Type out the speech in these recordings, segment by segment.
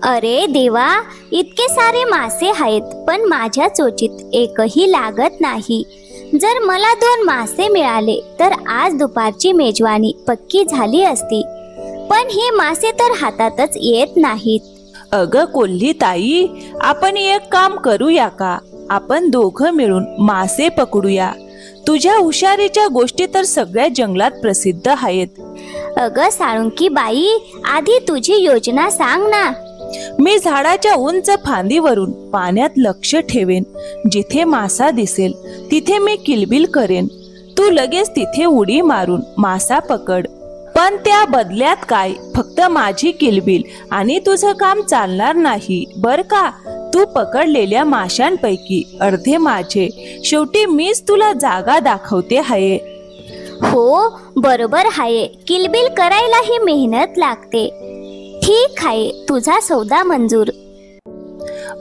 अरे देवा, इतके सारे मासे आहेत पण माझ्या चोचीत एकही लागत नाही. जर मला 2 मासे मिळाले तर आज दुपारची मेजवानी पक्की झाली असती. पण हे मासे तर हातातच येत नाहीत. अगं कोल्ही ताई, आपण एक काम करूया का? आपण दोघं मिळून मासे पकडूया. तुझ्या हुशारीच्या गोष्टी तर सगळ्या जंगलात प्रसिद्ध आहेत. अगं साळुंकी बाई, आधी तुझी योजना सांग ना. मी झाडाच्या उंच फांदीवरून पाण्यात लक्ष ठेवेन. जिथे मासा दिसेल तिथे मी किलबिल करेन. तू लगेच तिथे उडी मारून मासा पकड. पण त्या बदल्यात काय, फक्त माझी किलबिल आणि तुझं काम चालणार नाही बर का? तू पकडलेल्या माशांपैकी अर्धे माझे. शेवटी मीच तुला जागा दाखवते हाये. हो बरोबर आहे, किलबिल करायलाही मेहनत लागते. ठीक आहे, तुझा सौदा मंजूर.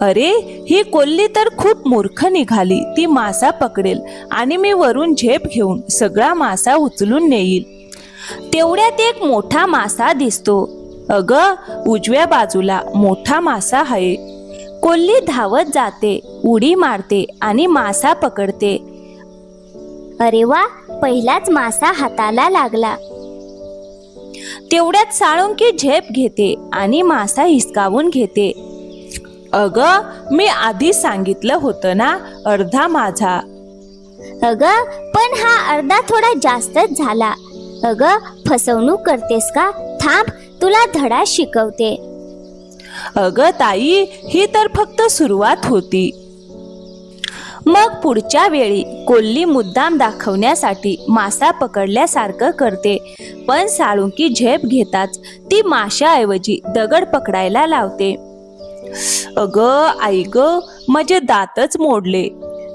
अरे ही कोल्ही तर खूप मूर्ख निघाली. ती मासा पकडेल आणि मी वरून झेप घेऊन सगळा मासा उचलून नेईल. तेवढ्यात एक मोठा मासा दिसतो. अगं उजव्या बाजूला मोठा मासा आहे. कोल्ही धावत जाते, उडी मारते आणि मासा पकडते. अरे वा, पहिलाच मासा हाताला लागला. तेवढ्यात साळुंकी झेप घेते आणि मासा हिसकावून घेते. अगं मी आधी सांगितलं होतं ना, अर्धा माझा. अगं पण हा अर्धा थोडा जास्तच झाला. अगं फसवणूक करतेस का? थांब, तुला धडा शिकवते. अगं ताई, ही तर फक्त सुरुवात होती. मग पुढच्या वेळी कोल्ही मुद्दाम दाखवण्यासाठी मासा पकडल्यासारखं करते. पण साळुंकी झेप घेताच ती माशाऐवजी दगड पकडायला लावते. अगं आई ग, माझे दातच मोडले.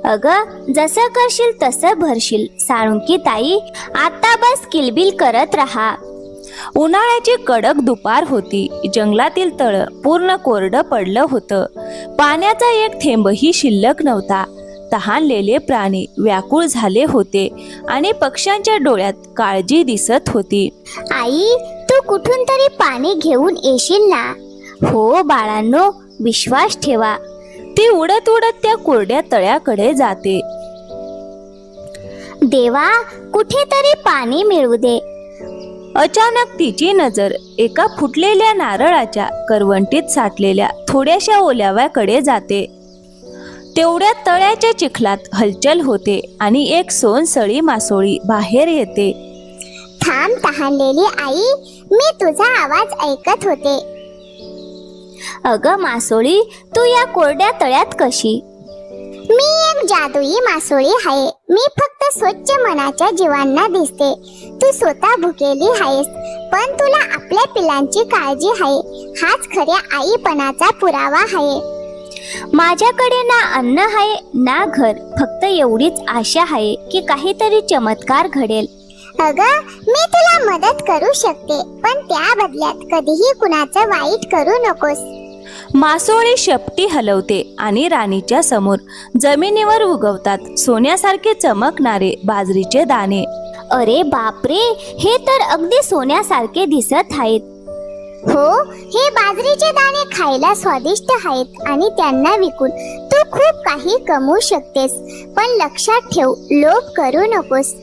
अगं जसं करशील तसं भरशील. साळुंकी ताई, आता बस किलबिल करत राहा. उन्हाळ्याची कडक दुपार होती. जंगलातील तळ पूर्ण कोरडं पडलं होतं. पाण्याचा एक थेंबही शिल्लक नव्हता. तहानलेले प्राणी व्याकुळ झाले होते आणि पक्ष्यांच्या डोळ्यात काळजी दिसत होती. आई, तू कुठून तरी पाणी घेऊन येशील ना? हो बाळांनो, विश्वास ठेवा. ती उडत उडत त्या कोरड्या तळ्याकडे जाते. देवा, कुठेतरी पाणी मिळू दे. अचानक तिची नजर एका फुटलेल्या नारळाच्या करवंटीत साठलेल्या थोड्याशा ओल्याव्याकडे जाते. तेवढ्या तळ्याच्या चिखलात हलचल होते आणि एक सोनसळी मासोळी बाहेर येते. थांब तहानलेली आई, मी तुझा आवाज ऐकत होते. अगं मासोळी, तू या कोरड्या तळ्यात कशी? मी एक जादुई मासोळी आहे. मी फक्त स्वच्छ मनाच्या जीवांना दिसते. तू स्वतः भुकेली आहेस, पण तुला आपल्या पिलांची काळजी आहे. हाच खऱ्या आईपणाचा पुरावा आहे. माझ्याकडे ना अन्न आहे ना घर, फक्त एवढीच आशा आहे की काहीतरी चमत्कार घडेल. अगं मी तुला मदत करू शकते, पण त्या बदल्यात कधीही कुणाचं वाईट करू नकोस. मासोळी शेपटी हलवते आणि राणीच्या समोर जमिनीवर उगवतात सोन्यासारखे चमकणारे बाजरीचे दाणे. अरे बापरे, हे तर अगदी सोन्यासारखे दिसत आहेत. हो, हे बाजरीचे दाणे खायला स्वादिष्ट आहेत आणि त्यांना विकून तू खूप काही कमवू शकतेस. पण लक्षात ठेव, लोभ करू नकोस.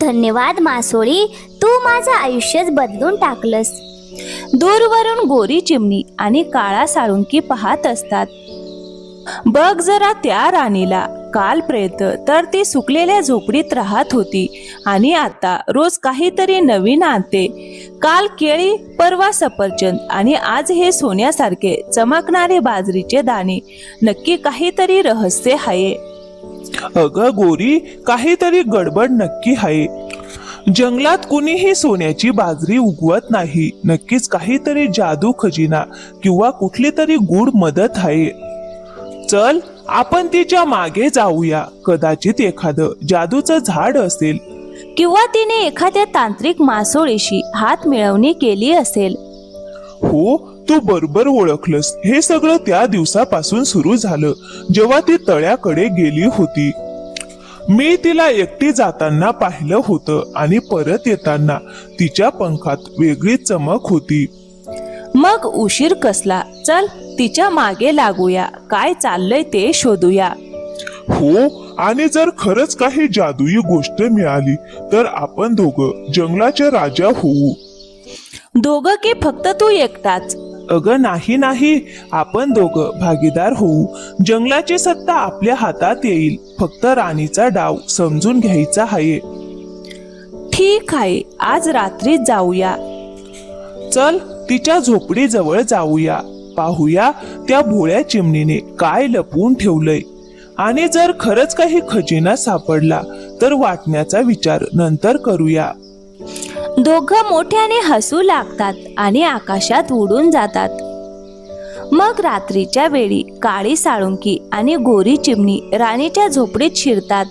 धन्यवाद मासोळी, तू माझं आयुष्यच बदलून टाकलंस. दूरवरून गोरी चिमणी आणि काळा साळुंकी पाहत असतात. बघ जरा त्या राणीला. कालपर्यंत तर ती सुकलेल्या झोपडीत राहत होती आणि आता रोज काहीतरी नवीन आणते. काल केळी, परवा सफरचंद आणि आज हे सोन्यासारखे चमकणारे बाजरीचे दाणे. नक्की काहीतरी रहस्य आहे. अगं गोरी, काहीतरी गडबड नक्की आहे. जंगलात कुणीही सोन्याची बाजरी उगवत नाही. नक्कीच काहीतरी जादू खजिना किंवा कुठली तरी गूढ मदत आहे. चल, आपण तिच्या मागे जाऊया. कदाचित एखादं जादूचं झाड असेल किंवा तिने एखाद्या तांत्रिक मासोळीशी हात मिळवणी केली असेल. हो, तू बरोबर ओळखलंस. हे सगळं त्या दिवसापासून सुरू झालं जेव्हा ती तळ्याकडे गेली होती. मी तिला एकटी जाताना पाहिलं होतं आणि परत येताना तिच्या पंखात वेगळी चमक होती. मग उशीर कसला, चल तिच्या मागे लागूया, काय चाललंय ते शोधूया. हो, आणि जर खरंच काही जादुई गोष्ट मिळाली तर आपण दोघं जंगलाचे राजा होऊ. दोघं की फक्त तू एकटाच? अगं नाही नाही, आपण दोघं भागीदार होऊ. जंगलाची सत्ता आपल्या हातात येईल. फक्त राणीचा डाव समजून घ्यायचा आहे. ठीक आहे, आज रात्रीच जाऊया. चल तिच्या झोपडीजवळ जाऊया. पाहूया त्या भोळ्या चिमणीने काय लपवून ठेवलंय. आणि जर खरंच काही खजिना सापडला तर वाटण्याचा विचार नंतर करूया. दोघं मोठ्याने हसू लागतात आणि आकाशात उडून जातात. मग रात्रीच्या वेळी काळी साळुंकी आणि गोरी चिमणी राणीच्या झोपडीत शिरतात.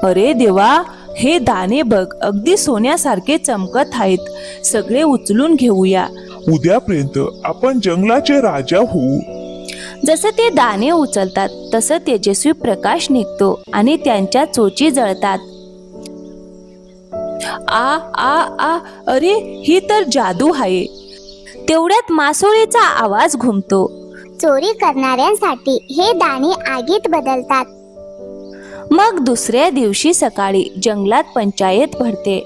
अरे देवा, हे दाणे बघ, अगदी सोन्यासारखे चमकत आहेत. सगळे उचलून घेऊया. उद्यापर्यंत आपण जंगलाचे राजा होऊ. जसं ते दाणे उचलतात तसं तेजस्वी प्रकाश निघतो आणि त्यांच्या चोची जळतात. आ आ आ, अरे ही तर जादू आहे. तेवढ्यात मासोळीचा आवाज घुमतो. चोरी करणाऱ्यांसाठी हे दाणे आगीत बदलतात. मग दुसऱ्या दिवशी सकाळी जंगलात पंचायत भरते.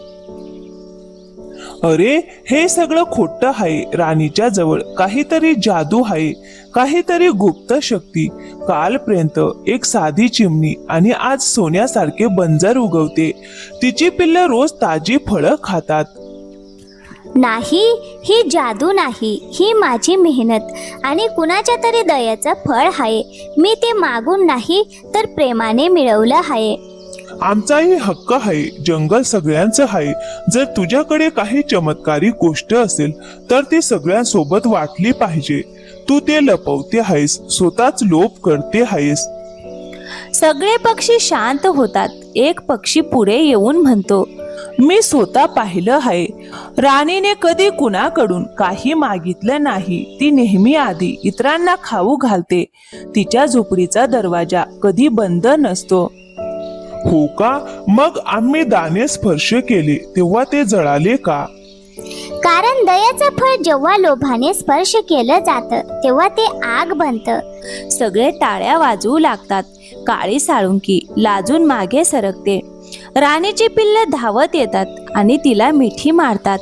अरे हे सगळं खोटं आहे. राणीच्या जवळ काहीतरी जादू आहे, काहीतरी गुप्त शक्ती. कालपर्यंत एक साधी चिमणी आणि आज सोन्यासारखे बंजर उगवते. तिची पिल्लं रोज ताजी फळं खातात. नाही, ही जादू नाही, ही माझी मेहनत आणि कुणाच्या तरी दयेचं फळ आहे. मी ते मागून नाही तर प्रेमाने मिळवलं आहे. आमचाही हक्क आहे. जंगल सगळ्यांचं आहे. जर तुझ्याकडे काही चमत्कारी गोष्ट असेल तर ती सगळ्यांसोबत वाटली पाहिजे. तू ते लपवते आहेस, स्वतःच लोभ करते आहेस. सगळे पक्षी शांत होतात. एक पक्षी पुढे येऊन म्हणतो, मी स्वतः पाहिलं आहे. राणीने कधी कुणाकडून काही मागितलं नाही. ती नेहमी आधी इतरांना खाऊ घालते. तिच्या झोपडीचा दरवाजा कधी बंद नसतो. हो का? मग आम्ही दाणे स्पर्श केले तेव्हा ते जळाले का? कारण दयाचं फळ जेव्हा लोभाने स्पर्श केलं जातं तेव्हा ते आग बनतं. सगळे टाळ्या वाजवू लागतात. काळी साळुंकी लाजून मागे सरकते. राणीची पिल्लं धावत येतात आणि तिला मिठी मारतात.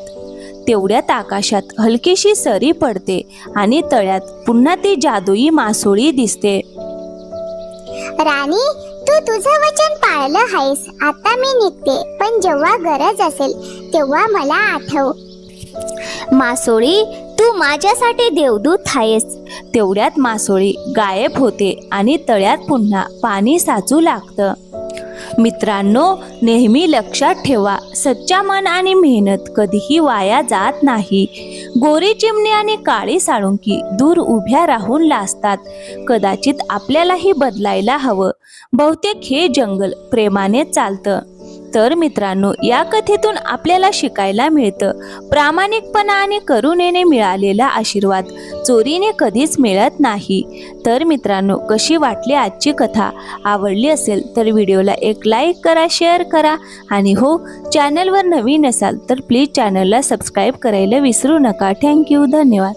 तेवढ्यात आकाशात हलकीशी सरी पडते आणि तळ्यात पुन्हा ती जादुई मासोळी दिसते. राणी, तू तुझं वचन पाळलं आहेस. आता मी निघते, पण जेव्हा गरज असेल तेव्हा मला आठव. मासोळी, तू माझ्यासाठी देवदूत आहेस. तेवढ्यात मासोळी गायब होते आणि तळ्यात पुन्हा पाणी साचू लागतं. मित्रांनो, नेहमी लक्षात ठेवा, सच्चा मन आणि मेहनत कधीही वाया जात नाही. गोरी चिमणी आणि काळी साळुंकी दूर उभ्या राहून लाजतात. कदाचित आपल्यालाही बदलायला हवं. बहुतेक हे जंगल प्रेमाने चालतं. तर मित्रांनो, या कथेतून आपल्याला शिकायला मिळतं, प्रामाणिकपणा आणि करुणेने मिळालेला आशीर्वाद चोरीने कधीच मिळत नाही. तर मित्रांनो, कशी वाटली आजची कथा? आवडली असेल तर व्हिडिओला एक लाईक करा, शेअर करा आणि हो, चॅनलवर नवीन असाल तर प्लीज चॅनलला सबस्क्राईब करायला विसरू नका. थँक्यू, धन्यवाद.